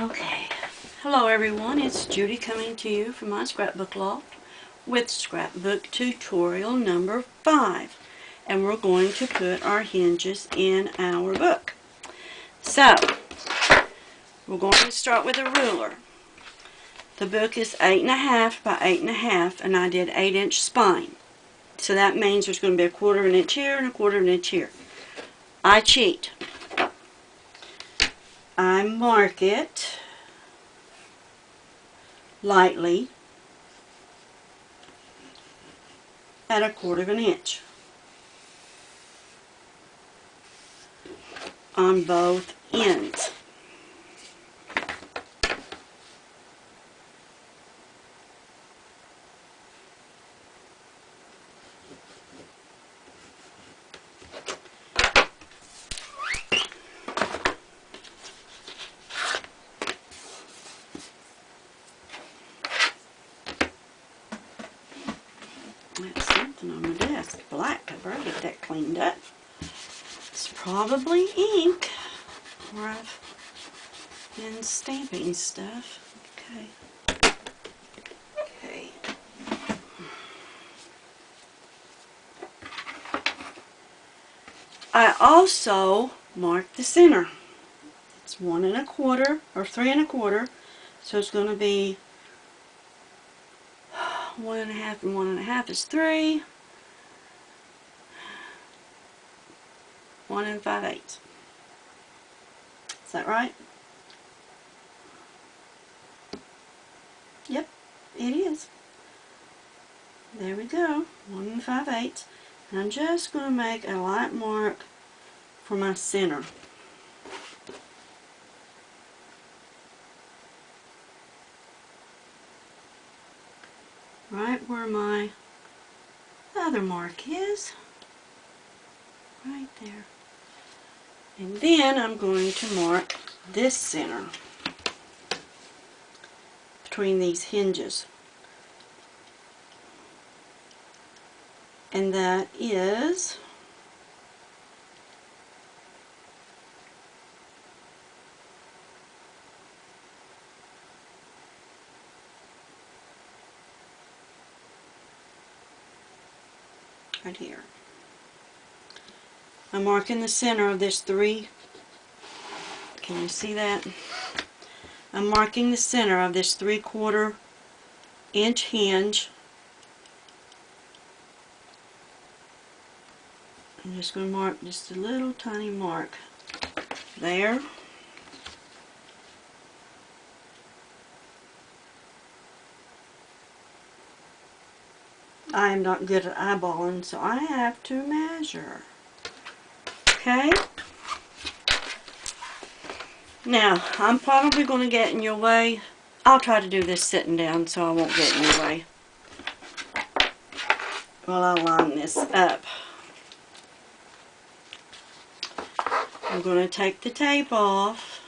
Okay, hello everyone, it's Judy coming to you from my scrapbook loft with scrapbook tutorial number 5, and we're going to put our hinges in our book. So, we're going to start with a ruler. The book is 8.5 by 8.5 and I did 8-inch spine. So that means there's going to be a 1/4 inch here and a 1/4 inch here. I cheat. I mark it lightly at a 1/4 inch on both ends. That's something on my desk. Black cover. I'll get that cleaned up. It's probably ink where I've been stamping stuff. Okay. Okay. I also marked the center. It's 1 1/4 or 3 1/4. So it's going to be 1 1/2 and 1 1/2 is 3. 1 5/8. Is that right? Yep, it is. There we go. 1 5/8. And I'm just going to make a light mark for my center. Right where my other mark is. Right there. And then I'm going to mark this center between these hinges. And that is right here. I'm marking the center of this 3. Can you see that? I'm marking the center of this 3/4 inch hinge. I'm just going to mark just a little tiny mark there. I am not good at eyeballing, so I have to measure. Okay? Now, I'm probably going to get in your way. I'll try to do this sitting down so I won't get in your way. Well, I'll line this up. I'm going to take the tape off.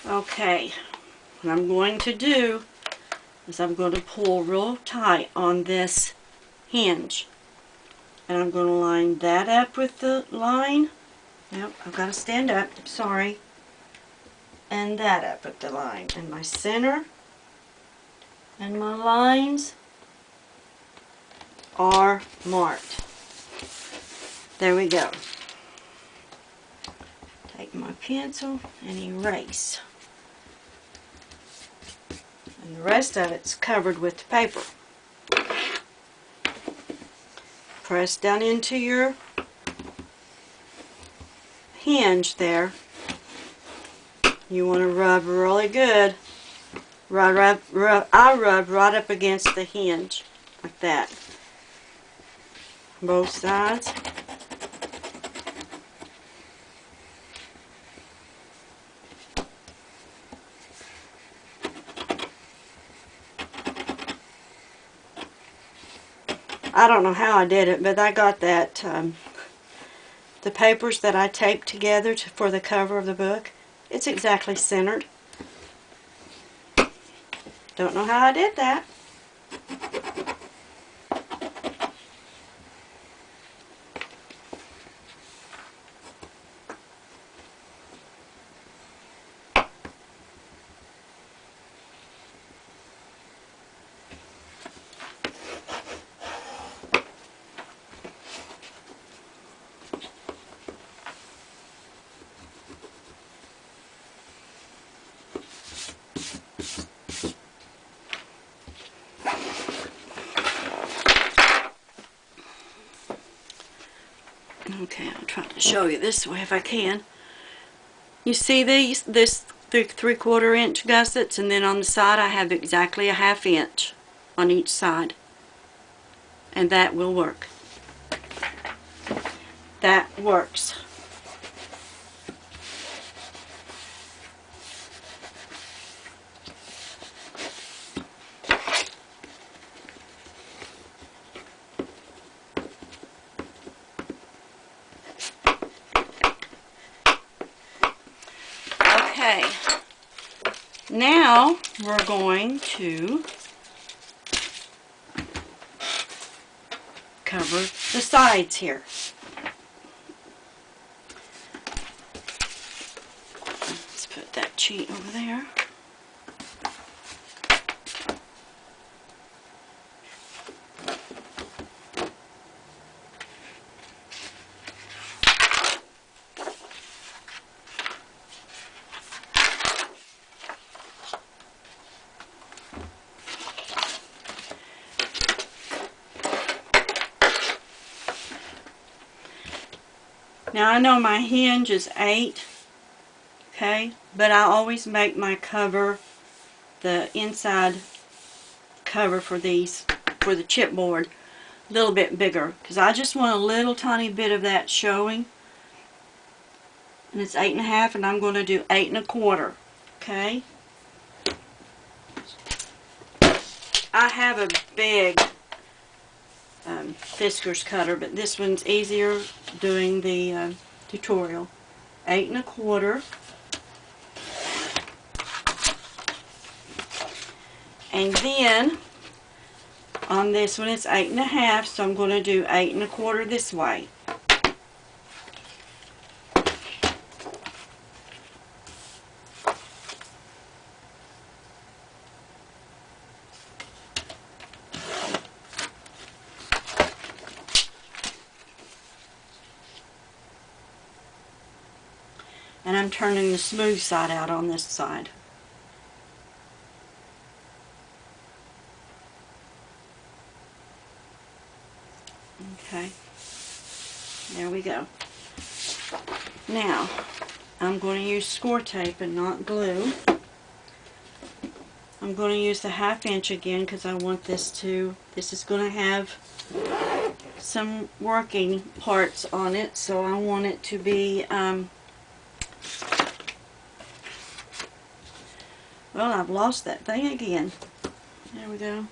Okay, what I'm going to do is I'm going to pull real tight on this hinge. And I'm going to line that up with the line. Nope, I've got to stand up, sorry. And that up with the line. And my center and my lines are marked. There we go. Take my pencil and erase. And the rest of it's covered with the paper. Press down into your hinge there. You want to rub really good. I rub right up against the hinge, like that. Both sides. I don't know how I did it, but I got that, the papers that I taped together for the cover of the book, it's exactly centered. Don't know how I did that. Okay, I'll try to show you this way if I can. You see this 3/4 inch gussets, and then on the side I have exactly a 1/2 inch on each side. And that will work. That works. Okay, now we're going to cover the sides here. Let's put that sheet over there. Now I know my hinge is 8, okay, but I always make my cover, the inside cover for these, for the chipboard, a little bit bigger, because I just want a little tiny bit of that showing. And it's 8 1/2, and I'm going to do 8 1/4, okay. I have a big Fiskars cutter, but this one's easier doing the tutorial. 8 1/4, and then on this one it's 8 1/2, so I'm going to do 8 1/4 this way. And I'm turning the smooth side out on this side. Okay, there we go. Now, I'm going to use score tape and not glue. I'm going to use the 1/2 inch again because I want this is going to have some working parts on it, so I want it to be, well, I've lost that thing again. There we go.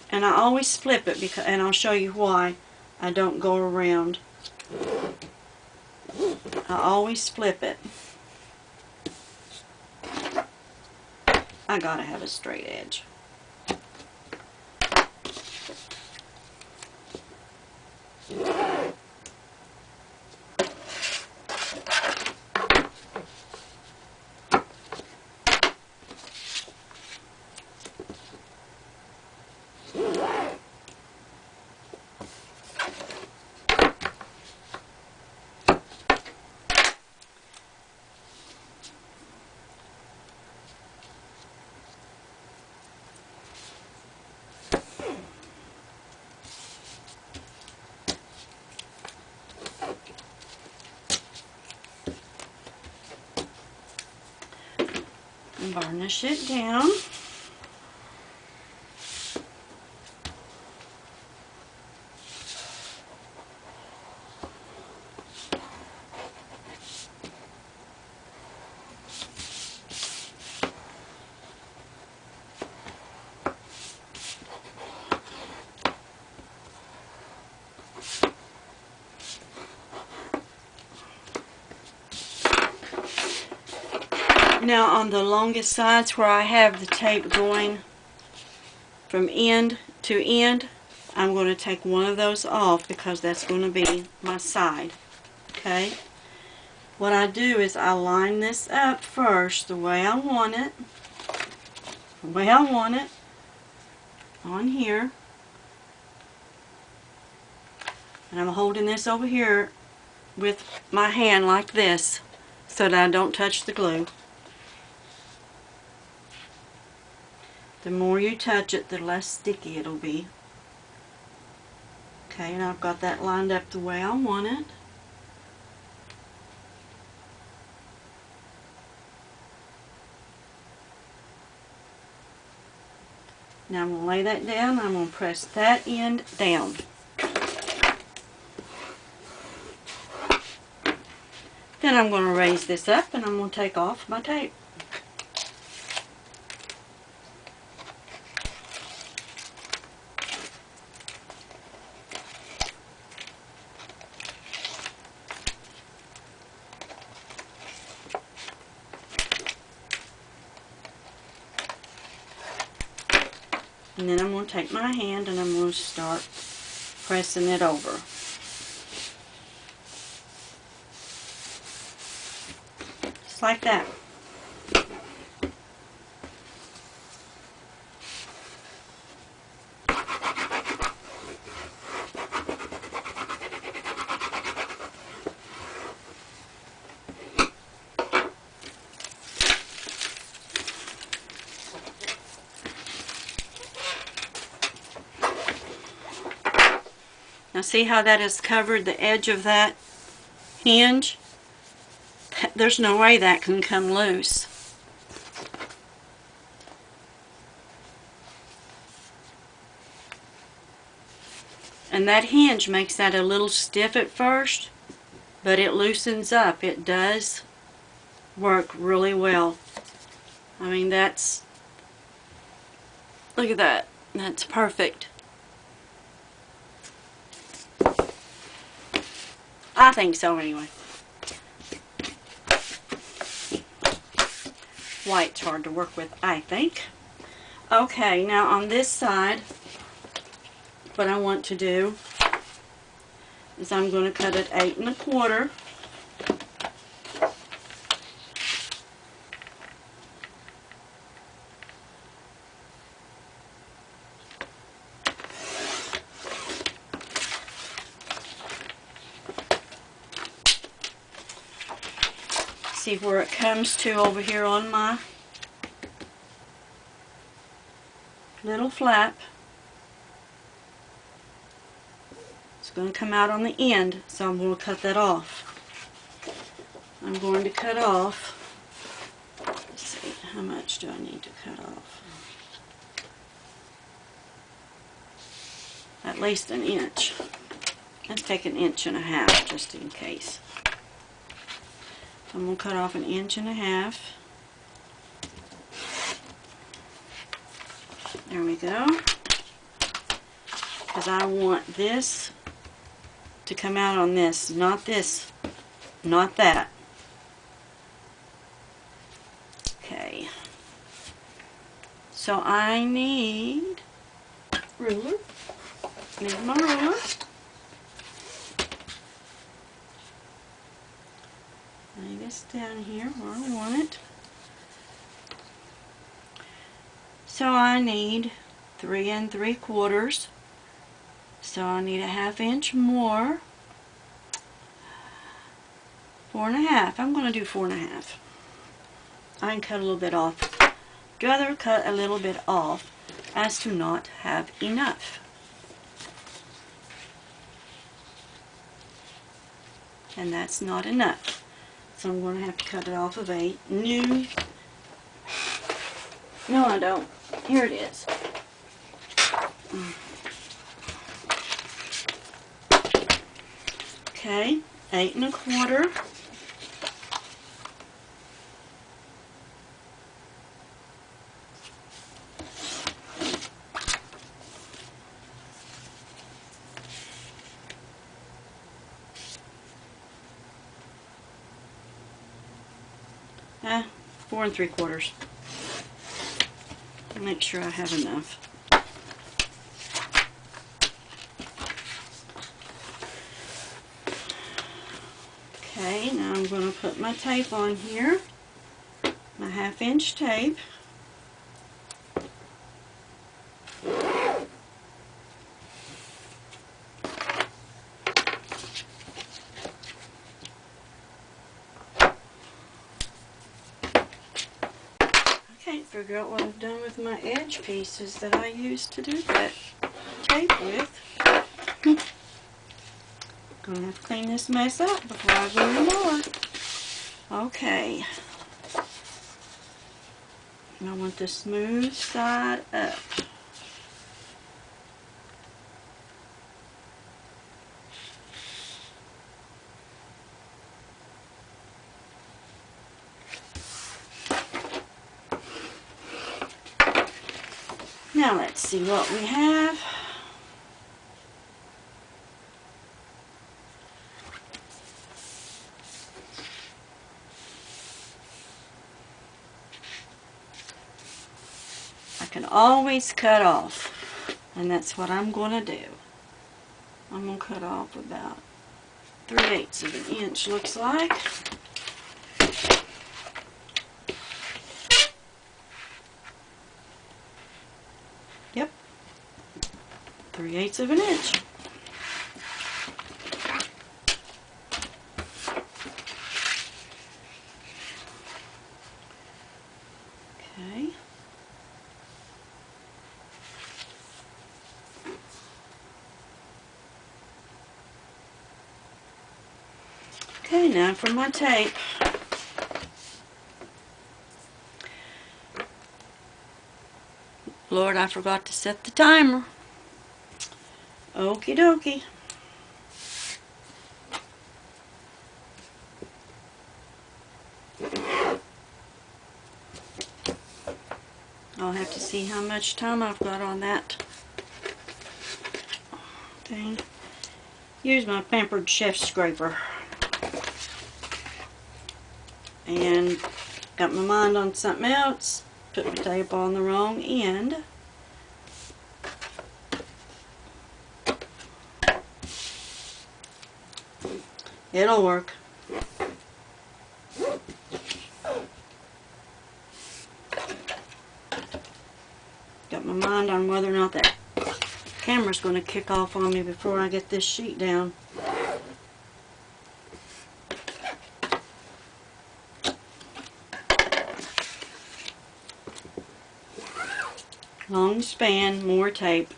And I always flip it, because, and I'll show you why I don't go around. I always flip it. I gotta have a straight edge. and burnish it down. Now on the longest sides where I have the tape going from end to end, I'm going to take one of those off because that's going to be my side. Okay? What I do is I line this up first the way I want it. The way I want it on here. And I'm holding this over here with my hand like this so that I don't touch the glue. The more you touch it, the less sticky it'll be. Okay, and I've got that lined up the way I want it. Now I'm going to lay that down. I'm going to press that end down. Then I'm going to raise this up and I'm going to take off my tape. And then I'm going to take my hand and I'm going to start pressing it over. Just like that. Now see how that has covered the edge of that hinge? There's no way that can come loose. And that hinge makes that a little stiff at first, but it loosens up. It does work really well. I mean, that's, look at that. That's perfect. I think so anyway. White's hard to work with, I think. Okay, now on this side, what I want to do is I'm going to cut it 8 1/4. See where it comes to over here on my little flap. It's going to come out on the end, so I'm going to cut that off. I'm going to cut off, let's see, how much do I need to cut off? At least 1 inch. Let's take 1.5 inches just in case. I'm going to cut off 1.5 inches. There we go. Because I want this to come out on this, not this, not that. Okay. So I need ruler. Need my ruler. Lay this down here where I want it. So I need 3 3/4. So I need 1/2 inch more. 4 1/2. I'm going to do 4 1/2. I can cut a little bit off. I'd rather cut a little bit off as to not have enough. And that's not enough. So I'm going to have to cut it off of a new No, I don't. Here it is. Okay, 8 1/4. Ah, 4 3/4. Make sure I have enough. Okay, now I'm going to put my tape on here, my 1/2 inch tape. I can't figure out what I've done with my edge pieces that I used to do that tape with. Gonna have to clean this mess up before I go anymore. Okay. And I want the smooth side up. Now let's see what we have. I can always cut off, and that's what I'm going to do. I'm going to cut off about 3/8 of an inch, looks like. Yep, 3/8 of an inch. Okay. Okay, now for my tape. Lord, I forgot to set the timer. Okie dokie. I'll have to see how much time I've got on that thing. Use my Pampered Chef scraper. And got my mind on something else. Put my tape on the wrong end. It'll work. Got my mind on whether or not that camera's going to kick off on me before I get this sheet down. Long span, more tape.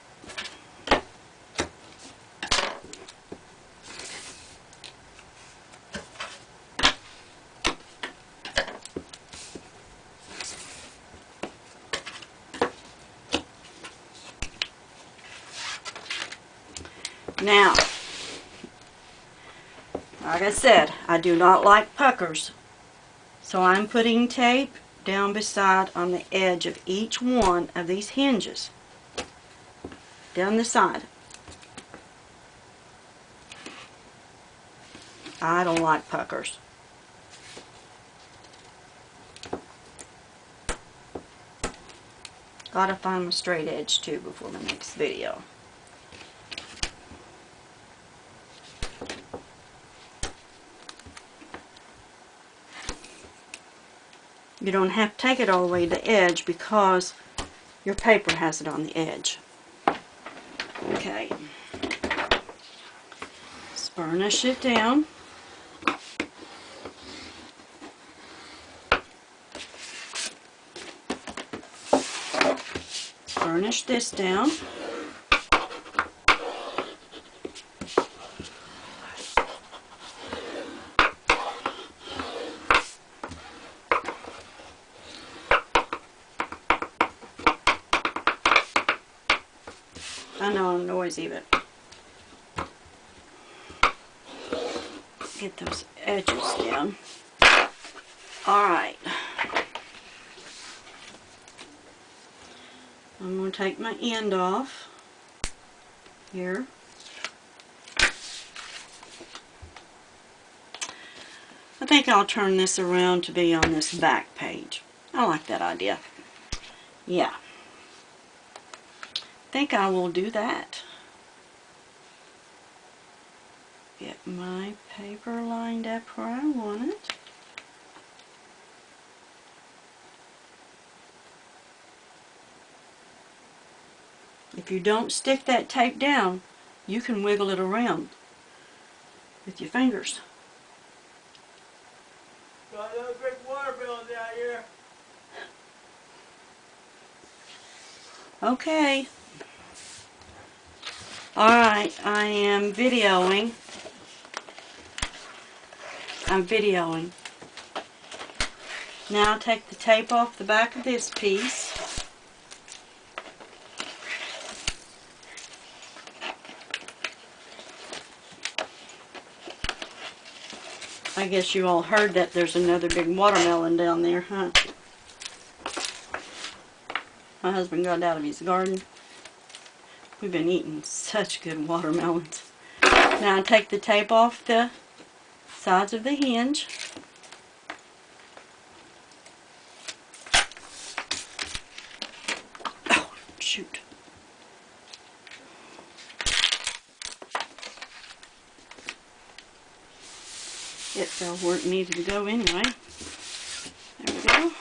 Now, like I said, I do not like puckers, so I'm putting tape down beside on the edge of each one of these hinges, down the side. I don't like puckers. Gotta find my straight edge too before the next video. You don't have to take it all the way to the edge because your paper has it on the edge. Okay. Just burnish it down. Burnish this down. know I'm noisy, but get those edges down. Alright. I'm going to take my end off here. I think I'll turn this around to be on this back page. I like that idea. Yeah. I think I will do that. Get my paper lined up where I want it. If you don't stick that tape down, you can wiggle it around with your fingers. Got another big watermelon down here. Okay. Alright, I am videoing. I'm videoing. Now take the tape off the back of this piece. I guess you all heard that there's another big watermelon down there, huh? My husband got it out of his garden. We've been eating such good watermelons. Now take the tape off the sides of the hinge. Oh, shoot. It fell where it needed to go anyway. There we go.